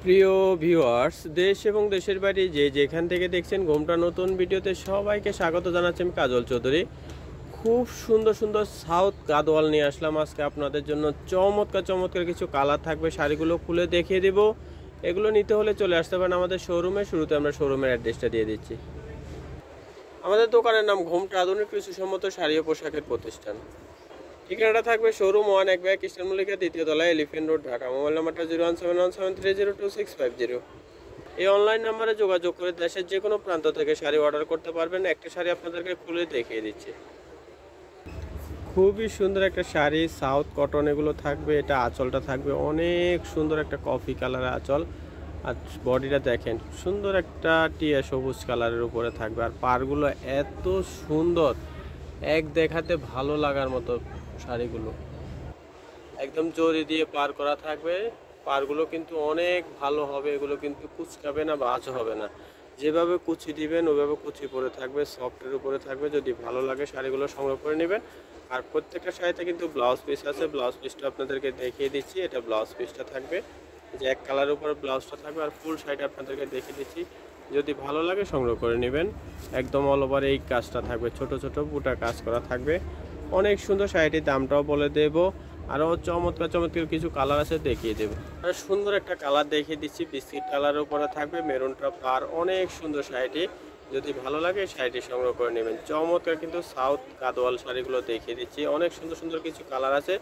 প্রিয় ভিউয়ার্স, দেশ এবং দেশের বাইরে যে যেখান থেকে দেখছেন ঘুমটা নতুন ভিডিওতে সবাইকে স্বাগত জানাচ্ছি। আমি কাজল চৌধুরী। খুব সুন্দর সুন্দর সাউথ গাদোয়াল নিয়ে আসলাম আজকে আপনাদের জন্য। চমৎকার চমৎকার কিছু কালার থাকবে, শাড়িগুলো খুলে দেখিয়ে দেব। এগুলো নিতে হলে চলে আসতে পারেন আমাদের শোরুমে। শুরুতে আমরা শোরুমের অ্যাড্রেসটা দিয়ে দিচ্ছি। আমাদের দোকানের নাম ঘুমটা আধুনিক কৃষিসম্মত শাড়ি ও পোশাকের প্রতিষ্ঠান। ঠিকানাটা থাকবে শোরুম 1 এক ব্যাগ খ্রিস্টান মল্লিকা, দ্বিতীয় তলায়, এলিফেন্ট রোড, ঢাকা। মোবাইল নাম্বারটা 01717302650। এই অনলাইন নাম্বারে যোগাযোগ করে দেশের যে কোনো প্রান্ত থেকে শাড়ি অর্ডার করতে পারবেন। একটা শাড়ি আপনাদেরকে খুলে দেখিয়ে দিচ্ছি। খুবই সুন্দর একটা শাড়ি, সাউথ কটন এগুলো থাকবে। এটা আঁচলটা থাকবে অনেক সুন্দর একটা কফি কালারের আঁচল। আর বডিটা দেখেন, সুন্দর একটা টিয়া সবুজ কালারের উপরে থাকবে। আর পাড়গুলো এত সুন্দর, এক দেখাতে ভালো লাগার মতো শাড়িগুলো। একদম জরি দিয়ে পার করা থাকবে। পারগুলো কিন্তু অনেক ভালো হবে, এগুলো কিন্তু কুচকাবে না বা আঁচো হবে না। যেভাবে কুচি দিবেন ওইভাবে কুচি পরে থাকবে, সফটের উপরে থাকবে। যদি ভালো লাগে শাড়িগুলো সংগ্রহ করে নেবেন। আর প্রত্যেকটা শাড়িতে কিন্তু ব্লাউজ পিস আছে। ব্লাউজ পিসটা আপনাদেরকে দেখিয়ে দিচ্ছি। এটা ব্লাউজ পিসটা থাকবে, যে এক কালারের উপরে ব্লাউজটা থাকবে। আর ফুল শাড়িটা আপনাদেরকে দেখিয়ে দিচ্ছি। যদি ভালো লাগে সংগ্রহ করে নেবেন। একদম অল ওভার এই কাজটা থাকবে, ছোট ছোট বুটা কাজ করা থাকবে। অনেক সুন্দর শাড়িটির দামটাও বলে দেবো। আরও চমৎকার চমৎকার কিছু কালার আছে, দেখিয়ে দেবো। আর সুন্দর একটা কালার দেখিয়ে দিচ্ছি, বিস্কিট কালারের উপরে থাকবে, মেরুনটা পার। অনেক সুন্দর শাড়িটি, যদি ভালো লাগে শাড়িটি সংগ্রহ করে নেবেন। চমৎকার কিন্তু সাউথ গাদোয়াল শাড়িগুলো দেখিয়ে দিচ্ছি। অনেক সুন্দর সুন্দর কিছু কালার আছে,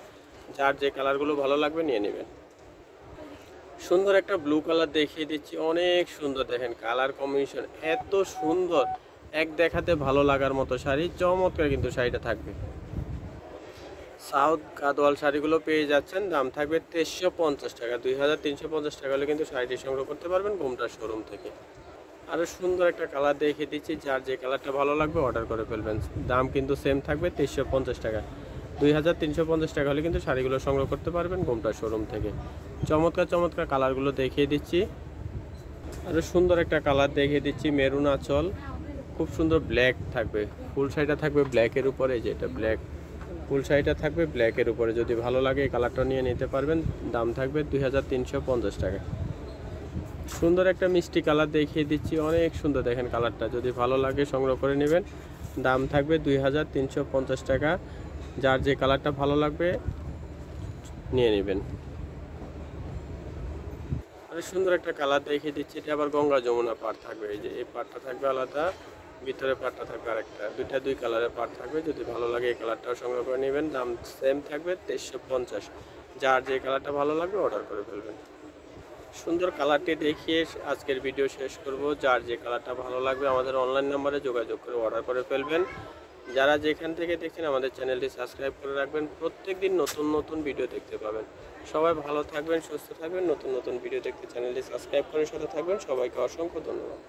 যার যে কালারগুলো ভালো লাগবে নিয়ে নেবেন। সুন্দর একটা ব্লু কালার দেখিয়ে দিচ্ছি, অনেক সুন্দর। দেখেন কালার কম্বিনেশন এত সুন্দর, এক দেখাতে ভালো লাগার মতো শাড়ি। চমৎকার কিন্তু শাড়িটা থাকবে। সাউথ গাদোয়াল শাড়িগুলো পেয়ে যাচ্ছেন, দাম থাকবে 2350 টাকা। 2350 টাকা হলে কিন্তু শাড়িটি সংগ্রহ করতে পারবেন ঘুমটা শোরুম থেকে। আরও সুন্দর একটা কালার দেখিয়ে দিচ্ছি, যার যে কালারটা ভালো লাগবে অর্ডার করে ফেলবেন। দাম কিন্তু সেম থাকবে 2350 টাকা। 2350 টাকা হলে কিন্তু শাড়িগুলো সংগ্রহ করতে পারবেন ঘুমটা শোরুম থেকে। চমৎকার চমৎকার কালারগুলো দেখিয়ে দিচ্ছি। আরও সুন্দর একটা কালার দেখিয়ে দিচ্ছি, মেরুন আঁচল, খুব সুন্দর ব্ল্যাক থাকবে। ফুল শাড়িটা থাকবে ব্ল্যাকের উপরে, যেটা ব্ল্যাক ফুল শাড়িটা থাকবে ব্ল্যাকের উপরে। যদি ভালো লাগে এই কালারটা নিয়ে নিতে পারবেন। দাম থাকবে 2350 টাকা। সুন্দর একটা মিষ্টি কালার দেখিয়ে দিচ্ছি, অনেক সুন্দর। দেখেন কালারটা, যদি ভালো লাগে সংগ্রহ করে নেবেন। দাম থাকবে 2350 টাকা। যার যে কালারটা ভালো লাগবে নিয়ে নেবেন। আর সুন্দর একটা কালার দেখিয়ে দিচ্ছি, এটা আবার গঙ্গা যমুনা পাড় থাকবে। এই যে এই পাড়টা থাকবে আলাদা, ভিতরে পাটটা থাকবে আরেকটা। দুই কালারের পাট থাকবে। যদি ভালো লাগে এই কালারটাও সংগ্রহ করে নেবেন। দাম সেম থাকবে 2350। যার যে কালারটা ভালো লাগবে অর্ডার করে ফেলবেন। সুন্দর কালারটি দেখিয়ে আজকের ভিডিও শেষ করব। যার যে কালারটা ভালো লাগবে আমাদের অনলাইন নাম্বারে যোগাযোগ করে অর্ডার করে ফেলবেন। যারা যেখান থেকে দেখছেন আমাদের চ্যানেলটি সাবস্ক্রাইব করে রাখবেন, প্রত্যেক দিন নতুন নতুন ভিডিও দেখতে পাবেন। সবাই ভালো থাকবেন, সুস্থ থাকবেন। নতুন নতুন ভিডিও দেখতে চ্যানেলটি সাবস্ক্রাইব করে সাথে থাকবেন। সবাইকে অসংখ্য ধন্যবাদ।